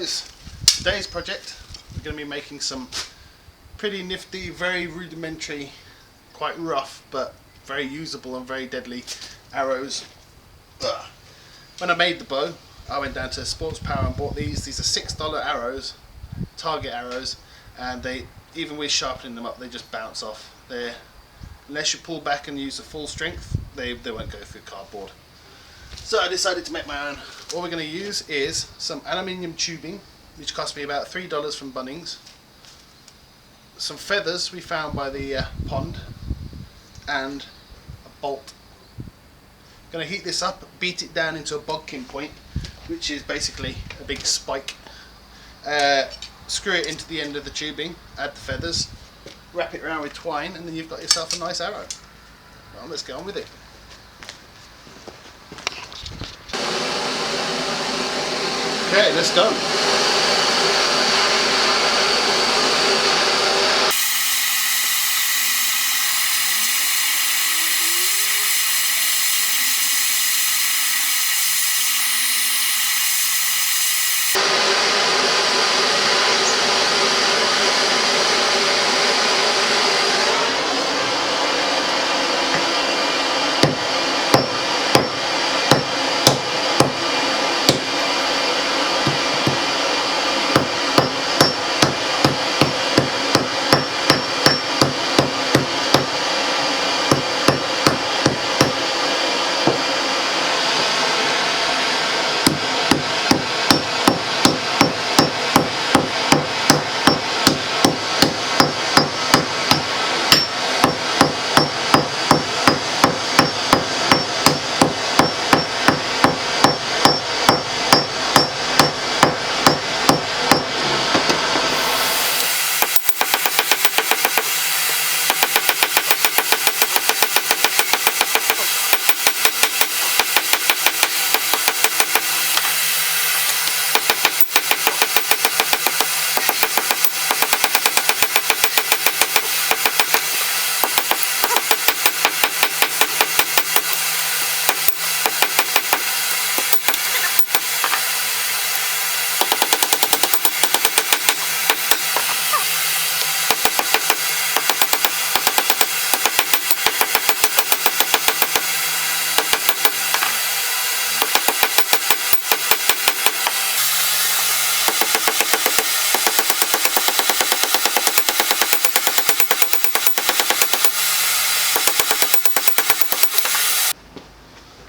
guys, today's project we're going to be making some pretty nifty, very rudimentary, quite rough but very usable and very deadly arrows. When I made the bow, I went down to Sports Power and bought these. These are $6 arrows, target arrows, and they, even with sharpening them up, they just bounce off. Unless you pull back and use the full strength, they won't go through cardboard. So I decided to make my own. What we're going to use is some aluminium tubing, which cost me about $3 from Bunnings, some feathers we found by the pond, and a bolt. I'm going to heat this up, beat it down into a bodkin point, which is basically a big spike. Screw it into the end of the tubing, add the feathers, wrap it around with twine, and then you've got yourself a nice arrow. Well, let's get on with it. Okay, let's go.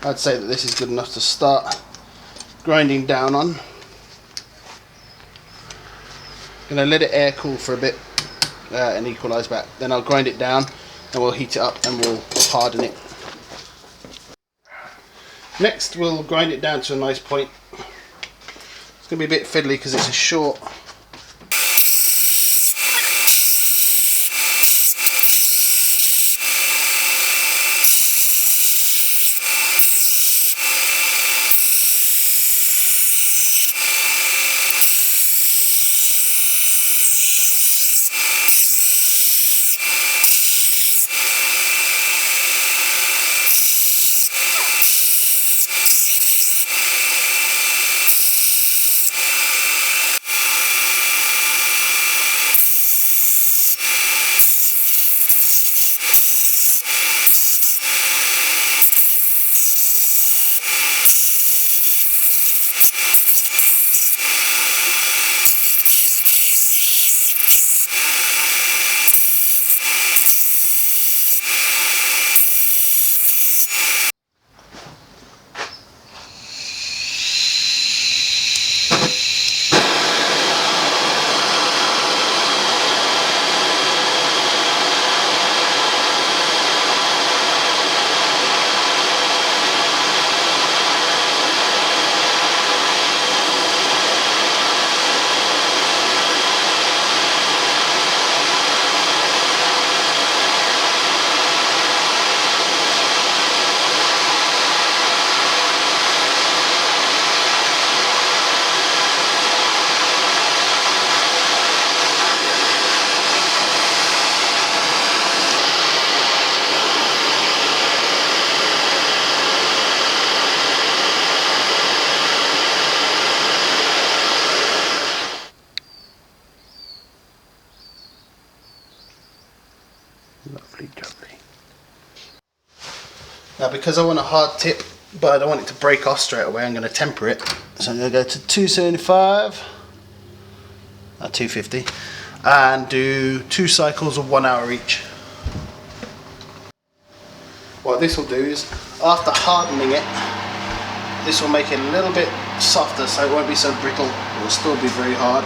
I'd say that this is good enough to start grinding down on. I'm going to let it air cool for a bit and equalise back. Then I'll grind it down and we'll heat it up and we'll harden it. Next we'll grind it down to a nice point. It's going to be a bit fiddly because it's a short. Lovely jubbly. Now because I want a hard tip, but I don't want it to break off straight away, I'm going to temper it. So I'm going to go to 275, 250, and do 2 cycles of 1 hour each. What this will do is, after hardening it, this will make it a little bit softer, so it won't be so brittle. It will still be very hard.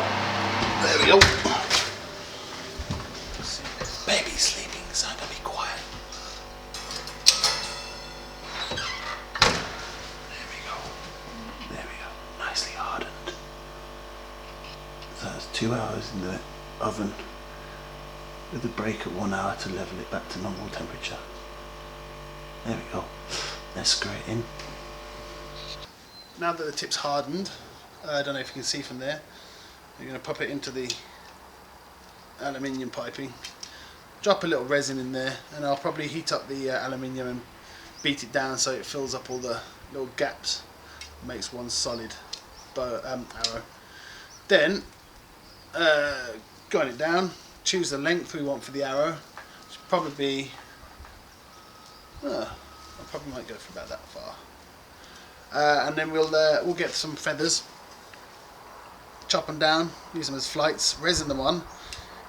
There we go. Baby's sleeping, so I'm going to be quiet. There we go. There we go. Nicely hardened. So that's 2 hours in the oven with a break at 1 hour to level it back to normal temperature. There we go. Let's screw it in. Now that the tip's hardened, I don't know if you can see from there, you're going to pop it into the aluminium piping, drop a little resin in there, and I'll probably heat up the aluminium and beat it down so it fills up all the little gaps, makes one solid arrow. Then gun it down, choose the length we want for the arrow. Should probably be, I probably might go for about that far. And then we'll get some feathers, chop them down, use them as flights, resin them on,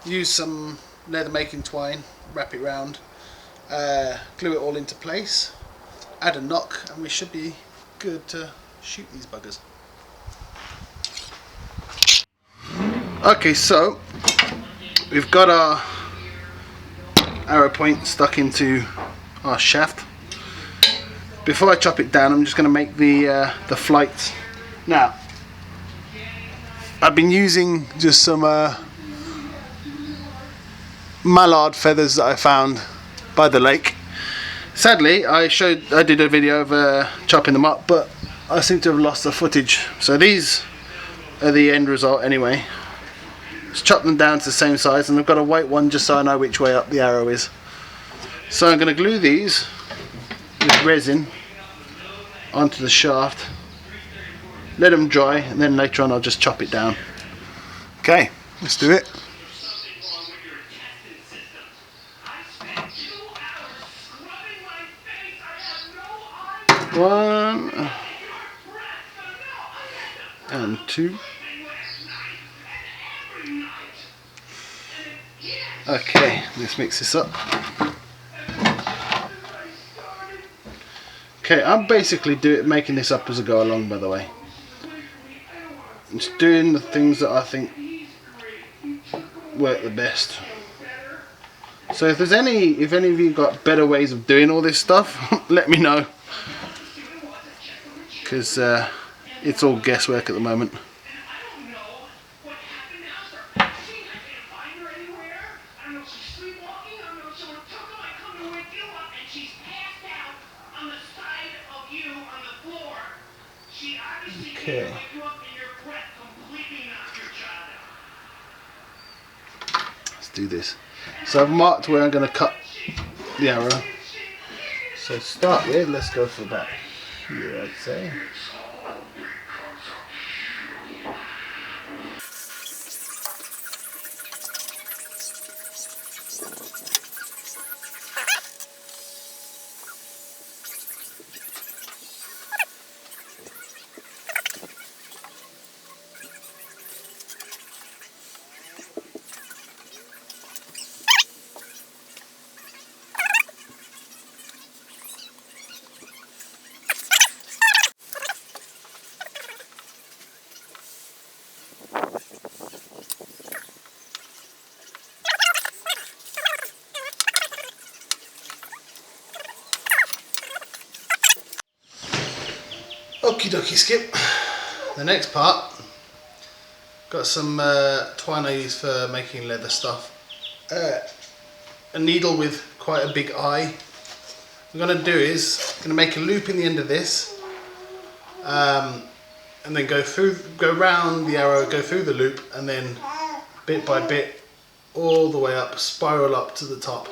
use some leather making twine, wrap it round, glue it all into place, add a knock, and we should be good to shoot these buggers. Okay, so we've got our arrow point stuck into our shaft. Before I chop it down, I'm just going to make the flights. Now, I've been using just some mallard feathers that I found by the lake. Sadly, I did a video of chopping them up, but I seem to have lost the footage. So these are the end result anyway. Just chop them down to the same size, and I've got a white one just so I know which way up the arrow is. So I'm going to glue these with resin onto the shaft, let them dry, and then later on I'll just chop it down. Okay, let's do it. One and two. Okay, let's mix this up. Okay, I'm basically making this up as I go along, by the way. I'm just doing the things that I think work the best. So if any of you got better ways of doing all this stuff, let me know. Because it's all guesswork at the moment. Okay. Let's do this. So I've marked where I'm going to cut the arrow. So to start with, let's go for about here, I'd say. Okie dokie, Skip. The next part, got some twine I use for making leather stuff. A needle with quite a big eye. What I'm going to do is going to make a loop in the end of this, and then go round the arrow, go through the loop, and then bit by bit all the way up, spiral up to the top,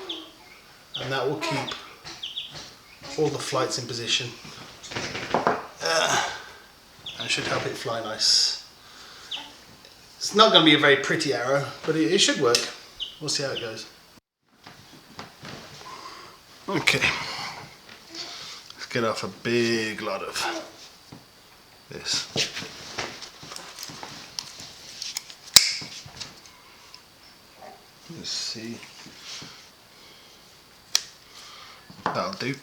and that will keep all the flights in position. And should help it fly nice. It's not going to be a very pretty arrow, but it should work. We'll see how it goes. Okay, let's get off a big lot of this. Let's see. That'll do. It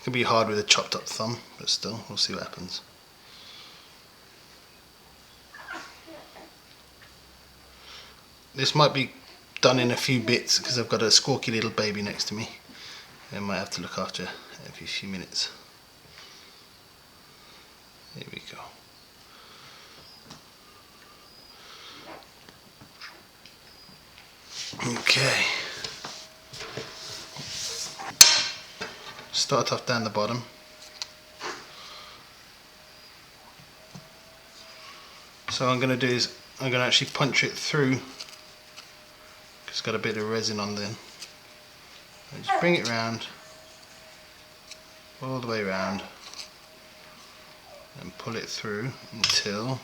can be hard with a chopped up thumb, but still, we'll see what happens. This might be done in a few bits because I've got a squawky little baby next to me. I might have to look after every few minutes. Here we go. Okay. Start off down the bottom. So what I'm going to do is I'm going to actually punch it through. It's got a bit of resin on there. And just bring it round, all the way round, and pull it through until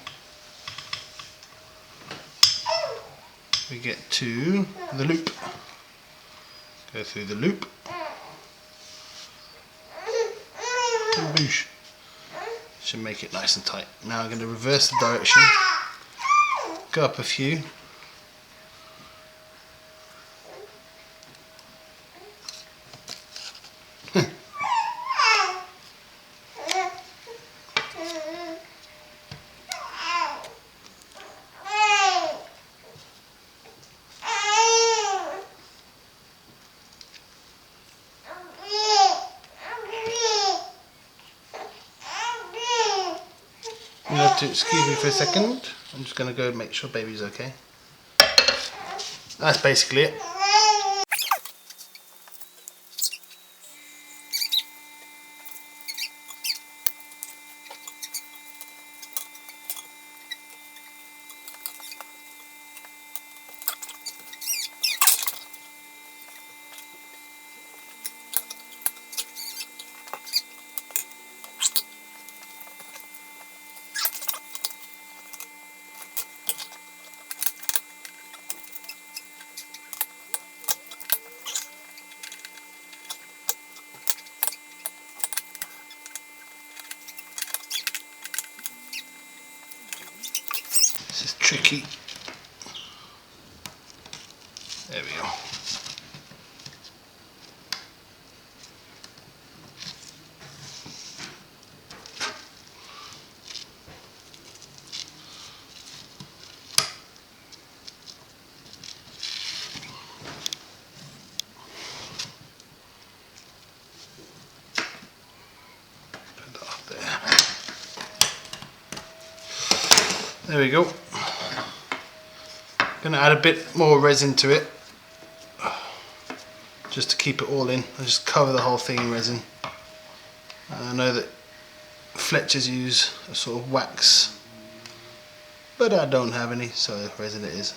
we get to the loop. Go through the loop. And boosh. Should make it nice and tight. Now I'm going to reverse the direction. Go up a few. You have to excuse me for a second. I'm just going to go make sure baby's okay. That's basically it. This is tricky. There we go. Put that up there. There we go. Going to add a bit more resin to it just to keep it all in. I'll just cover the whole thing in resin. I know that Fletchers use a sort of wax, but I don't have any, so resin it is.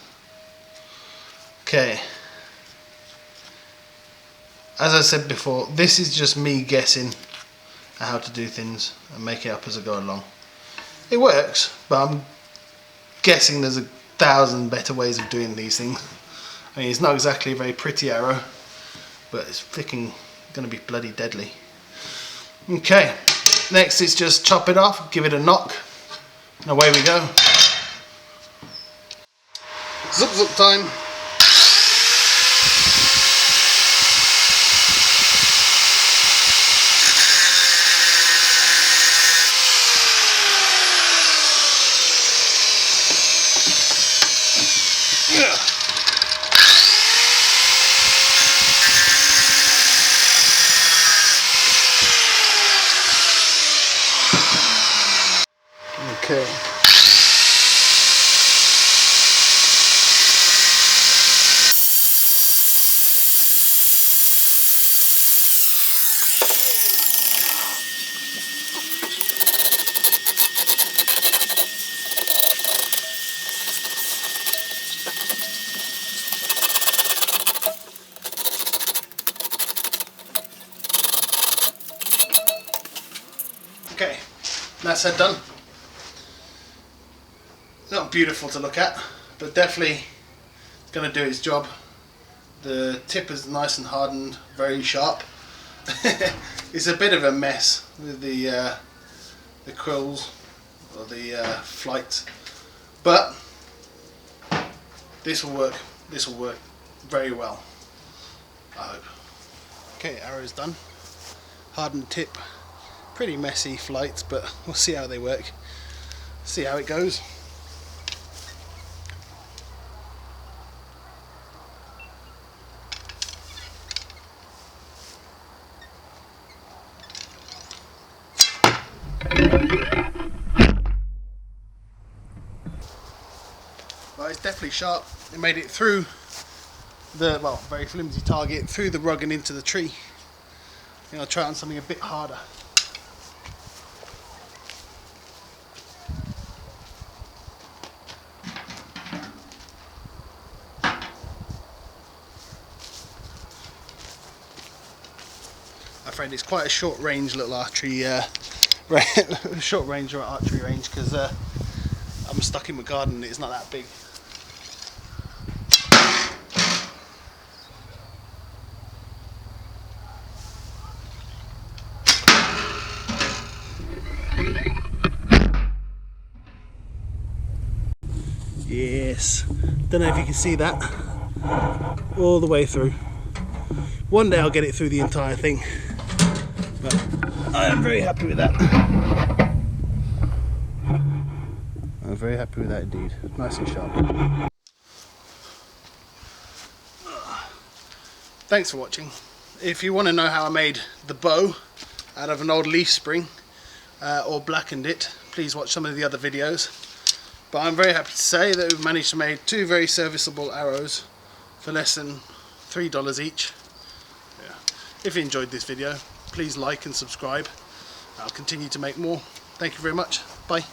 Okay, as I said before, this is just me guessing how to do things and make it up as I go along. It works, but I'm guessing there's 1,000 better ways of doing these things. I mean, it's not exactly a very pretty arrow, but it's freaking gonna be bloody deadly. Okay, next is just chop it off, give it a knock, and away we go. Zup zup time. Okay. Okay, that's that done. Not beautiful to look at, but definitely going to do its job. The tip is nice and hardened, very sharp. It's a bit of a mess with the quills or the flights, but this will work. This will work very well, I hope. Okay, arrow's done. Hardened tip, pretty messy flights, but we'll see how they work. See how it goes. Well, it's definitely sharp. It made it through the, well, very flimsy target, through the rug and into the tree. I think I'll try on something a bit harder. My friend, it's quite a short range little archery, short range or archery range, because I'm stuck in my garden. It's not that big. Yes, don't know if you can see that all the way through. One day I'll get it through the entire thing, but I am very happy with that. I'm very happy with that indeed. Nice and sharp. Thanks for watching. If you want to know how I made the bow out of an old leaf spring or blackened it, please watch some of the other videos. But I'm very happy to say that we've managed to make two very serviceable arrows for less than $3 each. Yeah. If you enjoyed this video, please like and subscribe. I'll continue to make more. Thank you very much. Bye.